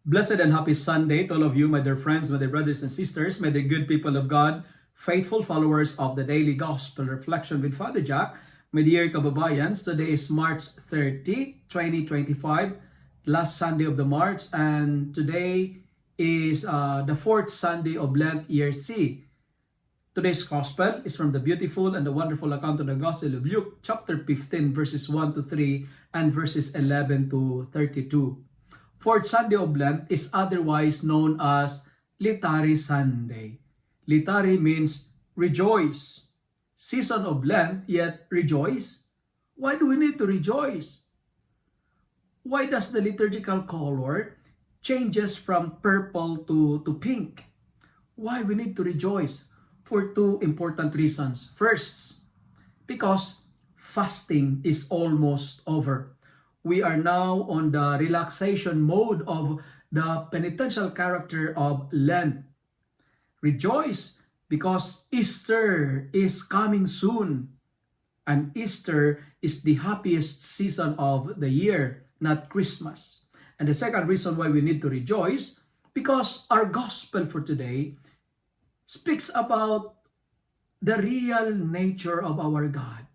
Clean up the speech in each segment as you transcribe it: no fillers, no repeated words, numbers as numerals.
Blessed and happy Sunday to all of you, my dear friends, my dear brothers and sisters, my dear good people of God, faithful followers of the Daily Gospel Reflection with Father Jack, my dear kababayans. Today is March 30, 2025, last Sunday of the March, and today is the fourth Sunday of Lent Year C. Today's Gospel is from the beautiful and the wonderful account of the Gospel of Luke, chapter 15, verses 1 to 3, and verses 11 to 32. Fourth Sunday of Lent is otherwise known as Litari Sunday. Litari means rejoice. Season of Lent, yet rejoice? Why do we need to rejoice? Why does the liturgical color changes from purple to pink? Why we need to rejoice? For two important reasons. First, because fasting is almost over. We are now on the relaxation mode of the penitential character of Lent. Rejoice because Easter is coming soon. And Easter is the happiest season of the year, not Christmas. And the second reason why we need to rejoice, because our gospel for today speaks about the real nature of our God.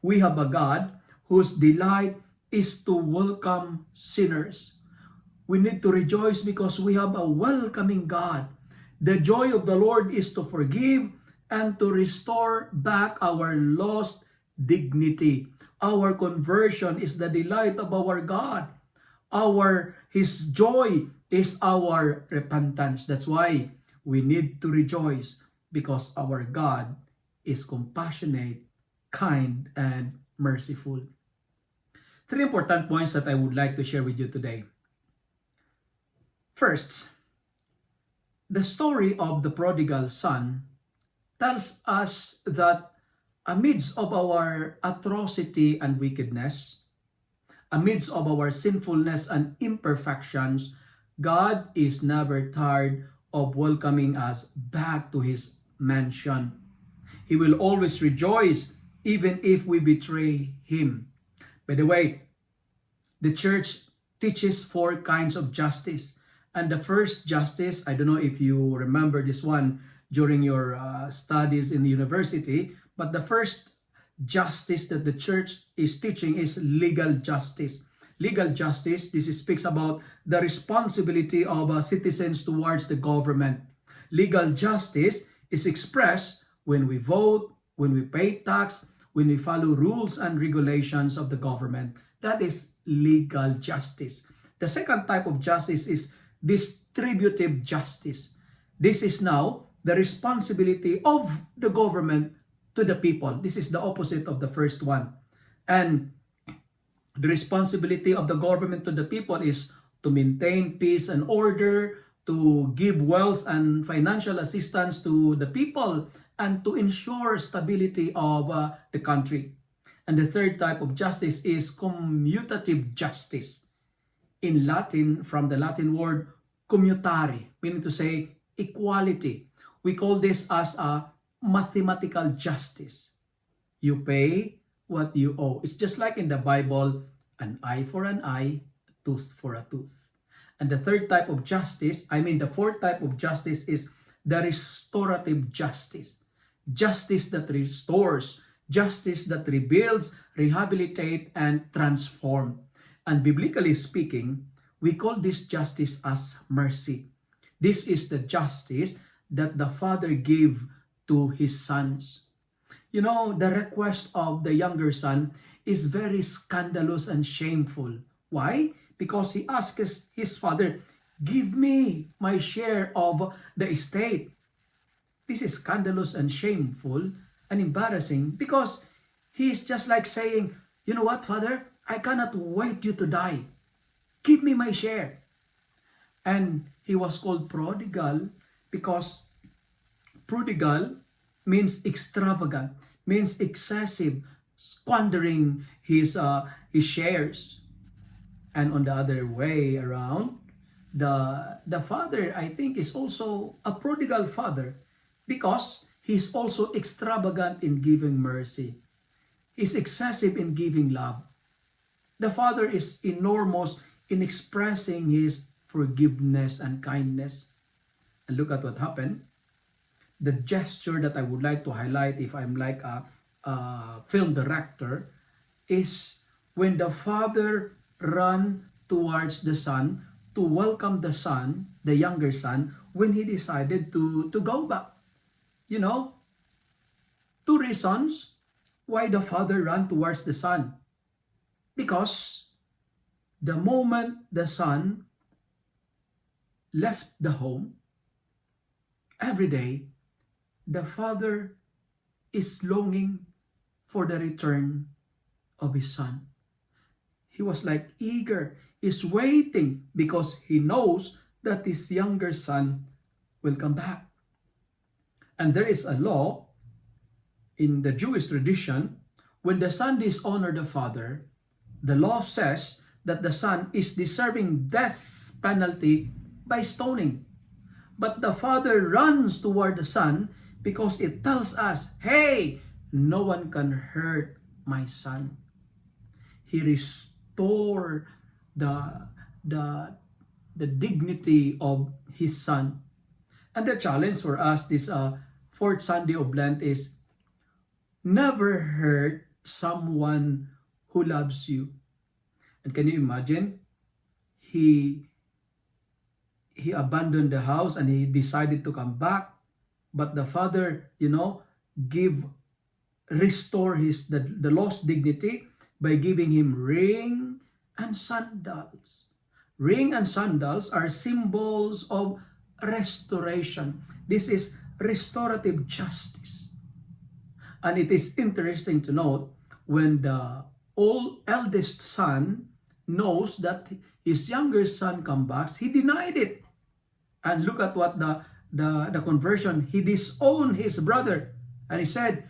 We have a God whose delight is to welcome sinners. We need to rejoice because we have a welcoming God. The joy of the Lord is to forgive and to restore back our lost dignity. Our conversion is the delight of our God. His joy is our repentance. That's why we need to rejoice, because our God is compassionate, kind, and merciful. Three important points that I would like to share with you today. First, the story of the prodigal son tells us that amidst of our atrocity and wickedness, amidst of our sinfulness and imperfections, God is never tired of welcoming us back to His mansion. He will always rejoice even if we betray Him. By the way, the church teaches four kinds of justice. And the first justice, I don't know if you remember this one during your studies in the university, but the first justice that the church is teaching is legal justice. Legal justice, this speaks about the responsibility of citizens towards the government. Legal justice is expressed when we vote, when we pay tax, when we follow rules and regulations of the government. That is legal justice. The second type of justice is distributive justice. This is now the responsibility of the government to the people. This is the opposite of the first one. And the responsibility of the government to the people is to maintain peace and order, to give wealth and financial assistance to the people, and to ensure stability of the country. And the third type of justice is commutative justice. In Latin, from the Latin word commutare, meaning to say equality. We call this as a mathematical justice. You pay what you owe. It's just like in the Bible, an eye for an eye, tooth for a tooth. And the third type of justice, the fourth type of justice is the restorative justice. Justice that restores, justice that rebuilds, rehabilitates, and transforms. And biblically speaking, we call this justice as mercy. This is the justice that the Father gave to His sons. You know, the request of the younger son is very scandalous and shameful. Why? Because he asks his father, "Give me my share of the estate." This is scandalous and shameful and embarrassing, because he is just like saying, "You know what, Father? I cannot wait you to die. Give me my share." And he was called prodigal because prodigal means extravagant, means excessive, squandering his shares. And on the other way around, the father, I think, is also a prodigal father, because he's also extravagant in giving mercy. He's excessive in giving love. The father is enormous in expressing his forgiveness, and kindness. And look at what happened. The gesture that I would like to highlight if I'm like a film director is when the father ran towards the son to welcome the son, the younger son, when he decided to go back. You know, two reasons why the father ran towards the son. Because the moment the son left the home, every day, the father is longing for the return of his son. He was like eager, is waiting because he knows that his younger son will come back. And there is a law in the Jewish tradition, when the son dishonored the father, the law says that the son is deserving death penalty by stoning. But the father runs toward the son because it tells us, hey, no one can hurt my son. He restored the dignity of his son. And the challenge for us this fourth Sunday of Lent is never hurt someone who loves you. And can you imagine? He abandoned the house and he decided to come back. But the father, restore the lost dignity by giving him ring and sandals. Ring and sandals are symbols of restoration. This is restorative justice. And it is interesting to note when the eldest son knows that his younger son comes back, he denied it. And look at what the conversion, he disowned his brother. And he said,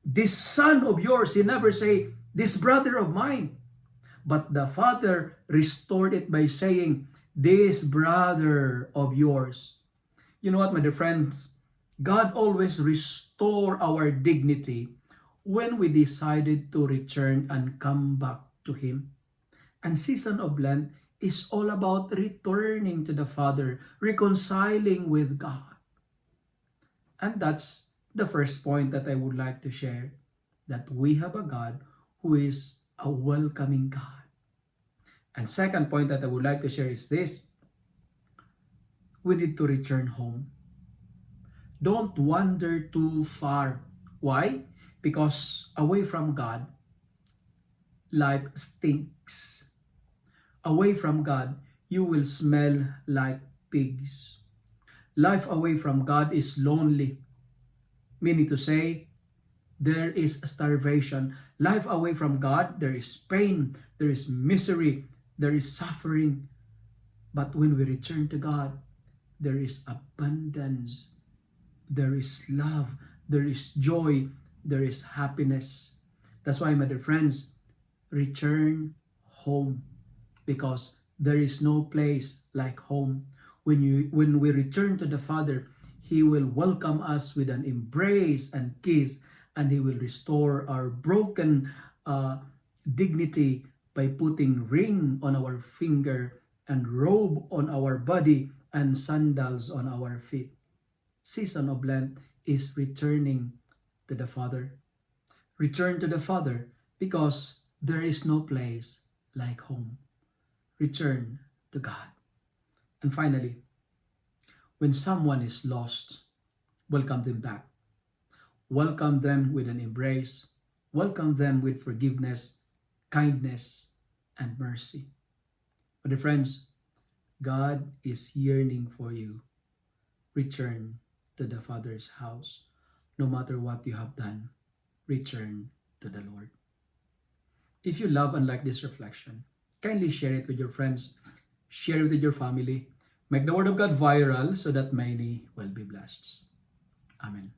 this son of yours, he never say, this brother of mine. But the father restored it by saying, this brother of yours. You know what, my dear friends? God always restore our dignity when we decided to return and come back to Him. And season of Lent is all about returning to the Father, reconciling with God. And that's the first point that I would like to share, that we have a God who is a welcoming God. And second point that I would like to share is this: we need to return home. Don't wander too far. Why? Because away from God, life stinks. Away from God, you will smell like pigs. Life away from God is lonely. Meaning to say, there is starvation. Life away from God, there is pain, there is misery, there is suffering. But when we return to God, there is abundance, there is love, there is joy, there is happiness. That's why, my dear friends, return home, because there is no place like home. When we return to the Father, He will welcome us with an embrace and kiss, and He will restore our broken dignity by putting ring on our finger and robe on our body and sandals on our feet. Season of Lent is returning to the Father. Return to the Father because there is no place like home. Return to God. And finally, when someone is lost, welcome them back. Welcome them with an embrace. Welcome them with forgiveness, kindness, and mercy. But dear friends, God is yearning for you. Return to the Father's house. No matter what you have done, return to the Lord. If you love and like this reflection, kindly share it with your friends. Share it with your family. Make the Word of God viral so that many will be blessed. Amen.